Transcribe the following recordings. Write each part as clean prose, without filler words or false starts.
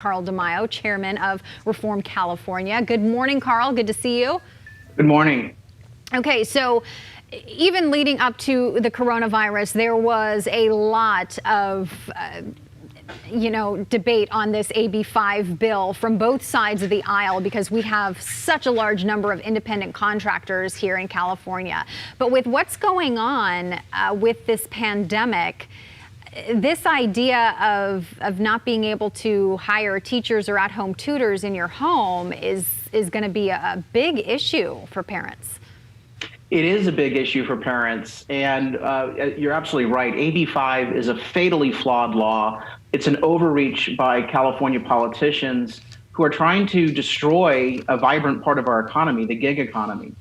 Carl DeMaio, chairman of Reform California. Good morning, Carl. Good to see you. Good morning. Okay, so even leading up to the coronavirus, there was a lot of debate on this AB5 bill from both sides of the aisle because we have such a large number of independent contractors here in California. But with what's going on with this pandemic, this idea of not being able to hire teachers or at-home tutors in your home is going to be a big issue for parents. It is a big issue for parents, and you're absolutely right. AB5 is a fatally flawed law. It's an overreach by California politicians who are trying to destroy a vibrant part of our economy, the gig economy.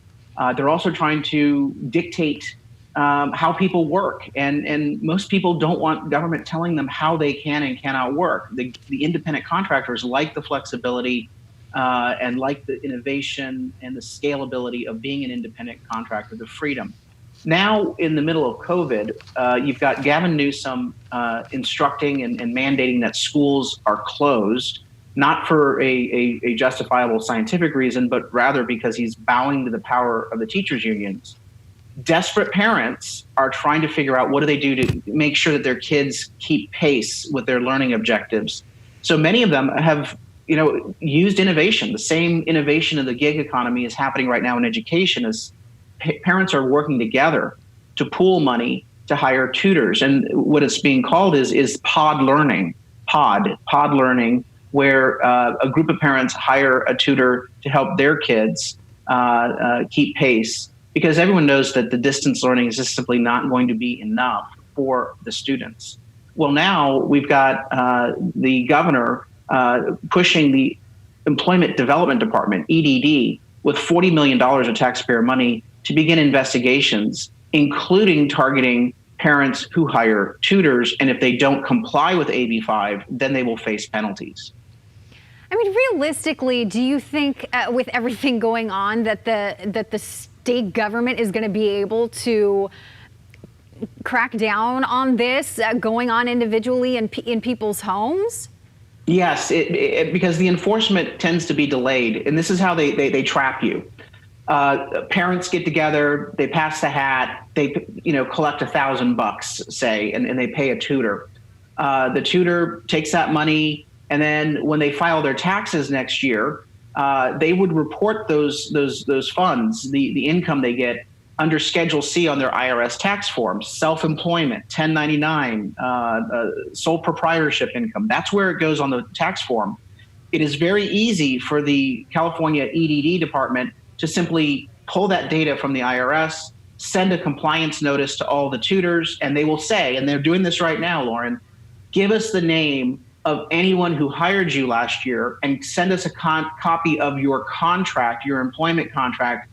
They're also trying to dictate how people work, and most people don't want government telling them how they can and cannot work. The independent contractors like the flexibility and like the innovation and the scalability of being an independent contractor, the freedom. Now, in the middle of COVID, you've got Gavin Newsom instructing and mandating that schools are closed, not for a justifiable scientific reason, but rather because he's bowing to the power of the teachers' unions. Desperate parents are trying to figure out what do they do to make sure that their kids keep pace with their learning objectives. So many of them have, used innovation. The same innovation in the gig economy is happening right now in education as parents are working together to pool money to hire tutors. And what it's being called is pod learning, pod learning, where a group of parents hire a tutor to help their kids keep pace. Because everyone knows that the distance learning is just simply not going to be enough for the students. Well, now we've got the governor pushing the Employment Development Department, EDD, with $40 million of taxpayer money to begin investigations, including targeting parents who hire tutors. And if they don't comply with AB5, then they will face penalties. I mean, realistically, do you think with everything going on that the state government is going to be able to crack down on this going on individually in people's homes? Yes, because the enforcement tends to be delayed, and this is how they trap you. Parents get together, they pass the hat, they collect $1,000, say, and they pay a tutor. The tutor takes that money, and then when they file their taxes next year, they would report those funds, the income they get, under Schedule C on their IRS tax forms, self-employment, 1099, sole proprietorship income. That's where it goes on the tax form. It is very easy for the California EDD department to simply pull that data from the IRS, send a compliance notice to all the tutors, and they will say, and they're doing this right now, Lauren, give us the name of anyone who hired you last year and send us a copy of your contract, your employment contract.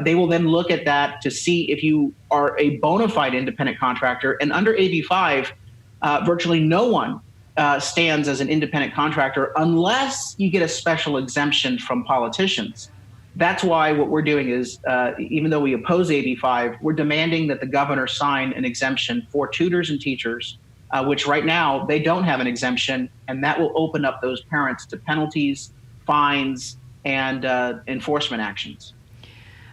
They will then look at that to see if you are a bona fide independent contractor. And under AB5, virtually no one stands as an independent contractor unless you get a special exemption from politicians. That's why what we're doing is, even though we oppose AB5, we're demanding that the governor sign an exemption for tutors and teachers, which right now they don't have an exemption, and that will open up those parents to penalties, fines, and enforcement actions.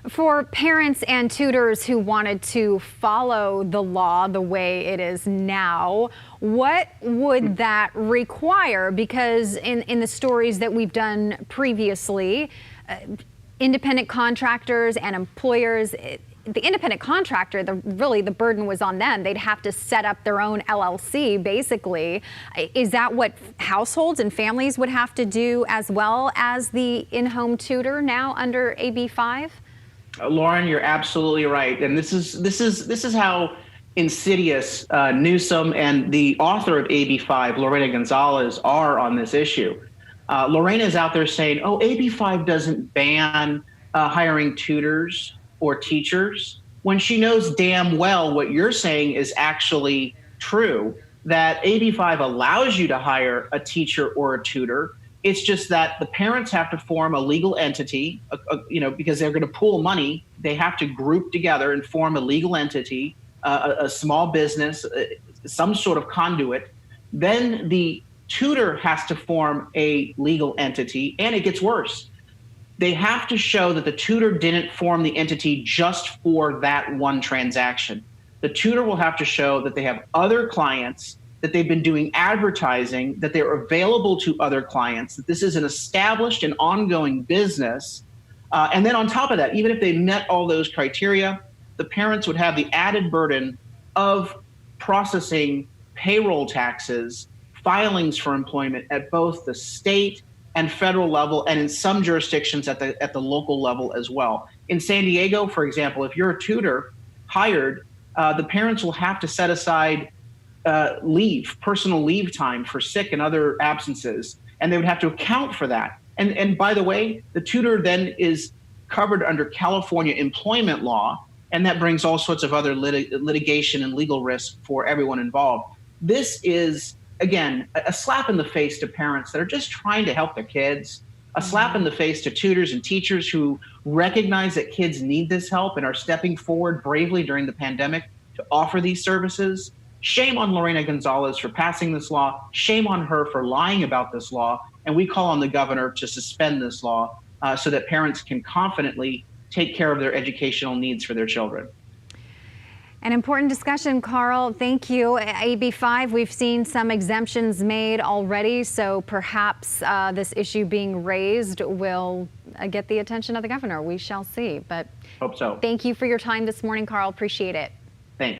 For parents and tutors who wanted to follow the law the way it is now, what would that require? Because in the stories that we've done previously, independent contractors and employers, the independent contractor, really the burden was on them. They'd have to set up their own LLC, basically. Is that what households and families would have to do as well as the in-home tutor now under AB5? Lauren, you're absolutely right, and this is how insidious Newsom and the author of AB5, Lorena Gonzalez, are on this issue. Lorena is out there saying, "Oh, AB5 doesn't ban hiring tutors or teachers," when she knows damn well what you're saying is actually true. That AB5 allows you to hire a teacher or a tutor. It's just that the parents have to form a legal entity, because they're going to pool money. They have to group together and form a legal entity, a small business, some sort of conduit. Then the tutor has to form a legal entity, and it gets worse. They have to show that the tutor didn't form the entity just for that one transaction. The tutor will have to show that they have other clients, that they've been doing advertising, that they're available to other clients, that this is an established and ongoing business. And then on top of that, even if they met all those criteria, the parents would have the added burden of processing payroll taxes, filings for employment at both the state and federal level, and in some jurisdictions at the local level as well. In San Diego, for example, if you're a tutor hired, the parents will have to set aside personal leave time for sick and other absences, and they would have to account for that. And by the way, the tutor then is covered under California employment law, and that brings all sorts of other litigation and legal risk for everyone involved. This is, again, a slap in the face to parents that are just trying to help their kids, a slap in the face to tutors and teachers who recognize that kids need this help and are stepping forward bravely during the pandemic to offer these services. Shame on Lorena Gonzalez for passing this law. Shame on her for lying about this law. And we call on the governor to suspend this law so that parents can confidently take care of their educational needs for their children. An important discussion, Carl. Thank you. AB5, we've seen some exemptions made already, so perhaps this issue being raised will get the attention of the governor. We shall see. But hope so. Thank you for your time this morning, Carl. Appreciate it.